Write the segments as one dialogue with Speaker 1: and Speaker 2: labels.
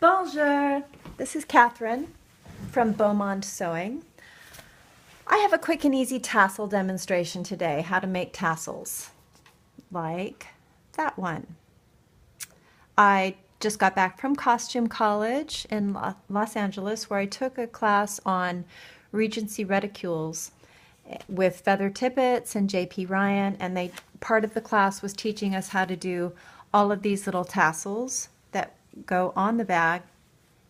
Speaker 1: Bonjour! This is Catherine from Beaumont Sewing. I have a quick and easy tassel demonstration today, how to make tassels, like that one. I just got back from Costume College in Los Angeles, where I took a class on Regency reticules with Feather Tippets and J.P. Ryan, and part of the class was teaching us how to do all of these little tassels that go on the bag.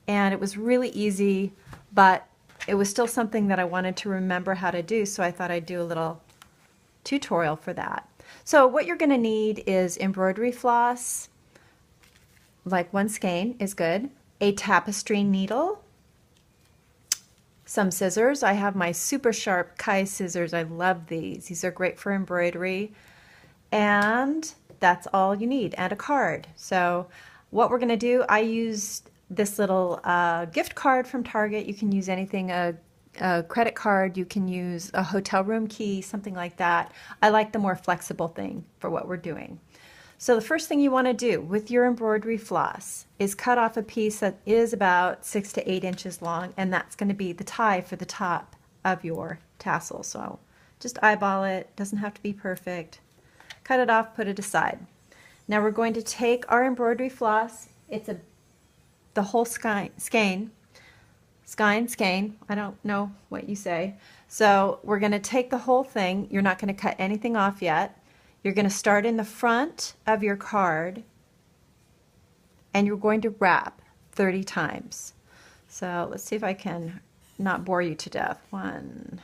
Speaker 1: And it was really easy, but it was still something that I wanted to remember how to do, so I thought I'd do a little tutorial for that. So what you're going to need is embroidery floss, like one skein is good, a tapestry needle, some scissors. I have my super sharp Kai scissors. I love these. These are great for embroidery. And that's all you need, and a card. So what we're going to do, I used this little gift card from Target. You can use anything, a credit card, you can use a hotel room key, something like that. I like the more flexible thing for what we're doing. So the first thing you want to do with your embroidery floss is cut off a piece that is about 6 to 8 inches long, and that's going to be the tie for the top of your tassel. So just eyeball it, doesn't have to be perfect. Cut it off, put it aside. Now we're going to take our embroidery floss. It's the whole skein, I don't know what you say. So we're going to take the whole thing. You're not going to cut anything off yet. You're going to start in the front of your card, and you're going to wrap 30 times. So let's see if I can not bore you to death. 1,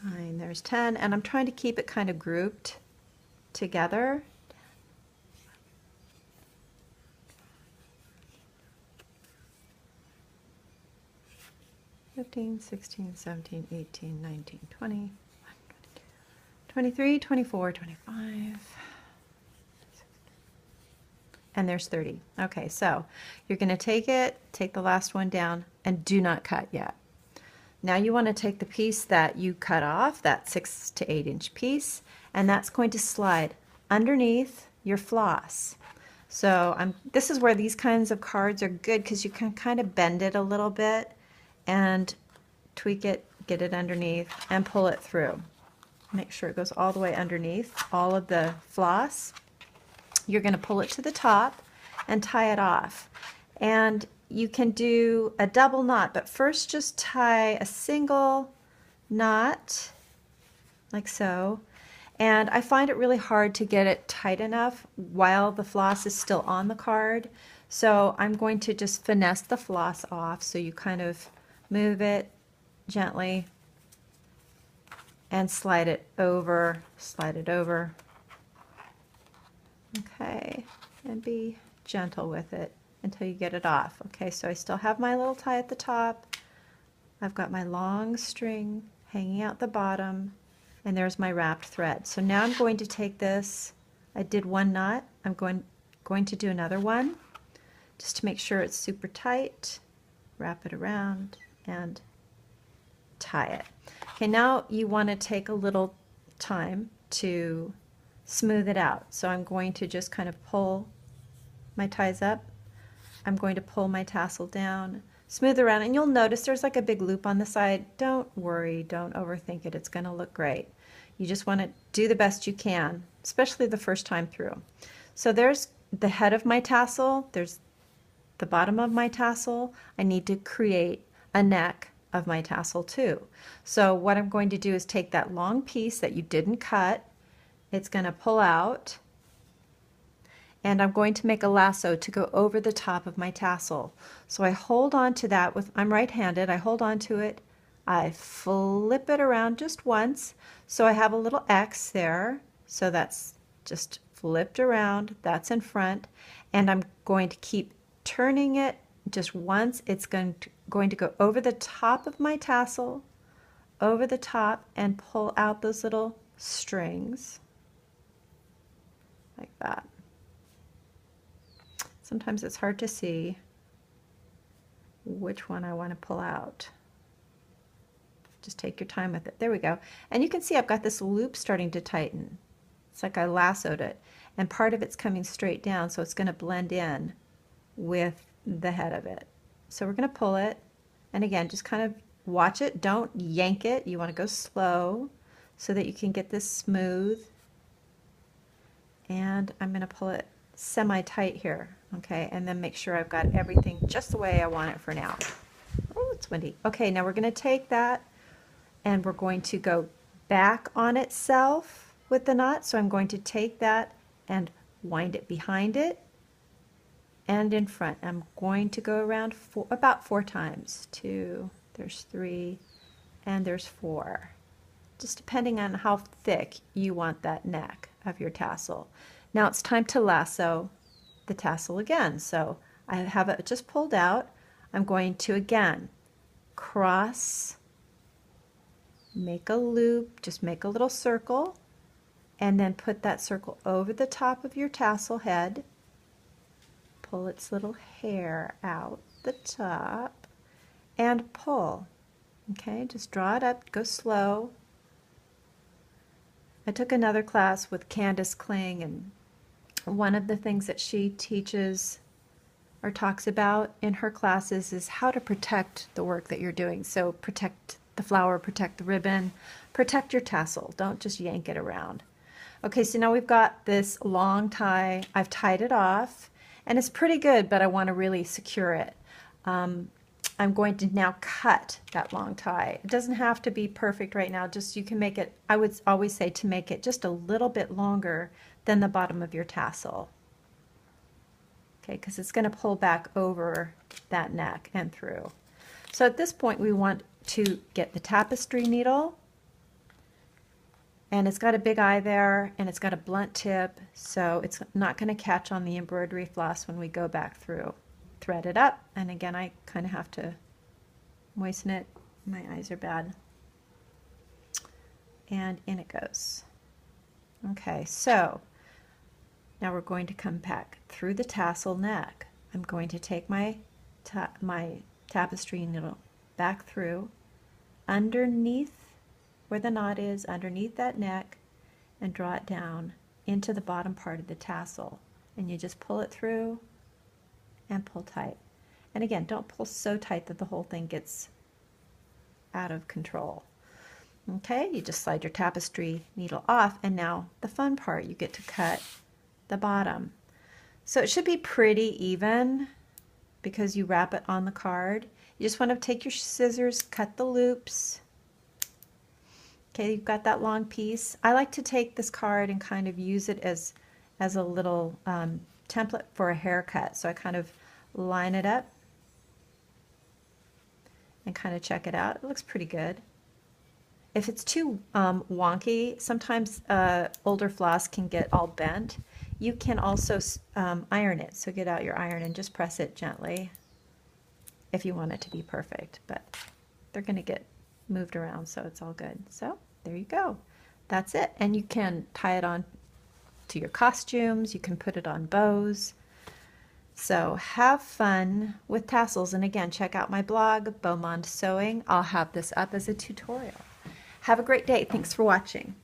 Speaker 1: 9, there's 10, and I'm trying to keep it kind of grouped together. 15, 16, 17, 18, 19, 20, 23, 24, 25, and there's 30. Okay, so you're going to take the last one down, and do not cut yet. Now you want to take the piece that you cut off, that 6 to 8 inch piece, and that's going to slide underneath your floss. So this is where these kinds of cards are good, because you can kind of bend it a little bit and tweak it, get it underneath, and pull it through. Make sure it goes all the way underneath all of the floss. You're going to pull it to the top and tie it off. And you can do a double knot, but first just tie a single knot like so. And I find it really hard to get it tight enough while the floss is still on the card. So I'm going to just finesse the floss off. So you kind of move it gently and slide it over, Okay, and be gentle with it until you get it off. Okay, so I still have my little tie at the top. I've got my long string hanging out the bottom, and there's my wrapped thread. So now I'm going to take this, I did one knot, I'm going to do another one just to make sure it's super tight. Wrap it around and tie it. Okay, now you want to take a little time to smooth it out. So I'm going to just kind of pull my ties up. I'm going to pull my tassel down, smooth around, and you'll notice there's like a big loop on the side. Don't worry, don't overthink it. It's going to look great. You just want to do the best you can, especially the first time through. So there's the head of my tassel, there's the bottom of my tassel. I need to create a neck of my tassel too. So what I'm going to do is take that long piece that you didn't cut, it's going to pull out, and I'm going to make a lasso to go over the top of my tassel. So I hold on to that I'm right-handed, I hold on to it, I flip it around just once, so I have a little X there, so that's just flipped around, that's in front, and I'm going to keep turning it just once. It's going to go over the top of my tassel, over the top, and pull out those little strings like that. Sometimes it's hard to see which one I want to pull out. Just take your time with it. There we go. And you can see I've got this loop starting to tighten. It's like I lassoed it. And part of it's coming straight down, so it's going to blend in with the head of it. So we're going to pull it. And again, just kind of watch it. Don't yank it. You want to go slow so that you can get this smooth. And I'm going to pull it semi-tight here. Okay, and then make sure I've got everything just the way I want it for now. Oh, it's windy. Okay, now we're going to take that and we're going to go back on itself with the knot. So I'm going to take that and wind it behind it and in front. I'm going to go around about 4 times. 2, there's 3, and there's 4. Just depending on how thick you want that neck of your tassel. Now it's time to lasso the tassel again. So I have it just pulled out. I'm going to again cross, make a loop, just make a little circle, and then put that circle over the top of your tassel head. Pull its little hair out the top and pull. Okay, just draw it up, go slow. I took another class with Candace Kling, and one of the things that she teaches or talks about in her classes is how to protect the work that you're doing. So protect the flower, protect the ribbon, protect your tassel. Don't just yank it around. Okay, so now we've got this long tie. I've tied it off, and it's pretty good, but I want to really secure it. I'm going to now cut that long tie. It doesn't have to be perfect right now. Just you can make it, I would always say to make it just a little bit longer than the bottom of your tassel. Okay, because it's going to pull back over that neck and through. So at this point we want to get the tapestry needle, and it's got a big eye there and it's got a blunt tip, so it's not going to catch on the embroidery floss when we go back through. Thread it up, and again I kind of have to moisten it. My eyes are bad. And in it goes. Okay, so now we're going to come back through the tassel neck. I'm going to take my tapestry needle back through, underneath where the knot is, underneath that neck, and draw it down into the bottom part of the tassel. And you just pull it through and pull tight. And again, don't pull so tight that the whole thing gets out of control. Okay, you just slide your tapestry needle off, and now the fun part, you get to cut the bottom. So it should be pretty even because you wrap it on the card. You just want to take your scissors, cut the loops. Okay, you've got that long piece. I like to take this card and kind of use it as a little template for a haircut. So I kind of line it up and kind of check it out. It looks pretty good. If it's too wonky, sometimes older floss can get all bent. You can also iron it. So get out your iron and just press it gently if you want it to be perfect. But they're going to get moved around, so it's all good. So there you go. That's it. And you can tie it on to your costumes. You can put it on bows. So have fun with tassels. And again, check out my blog, Beaumont Sewing. I'll have this up as a tutorial. Have a great day. Thanks for watching.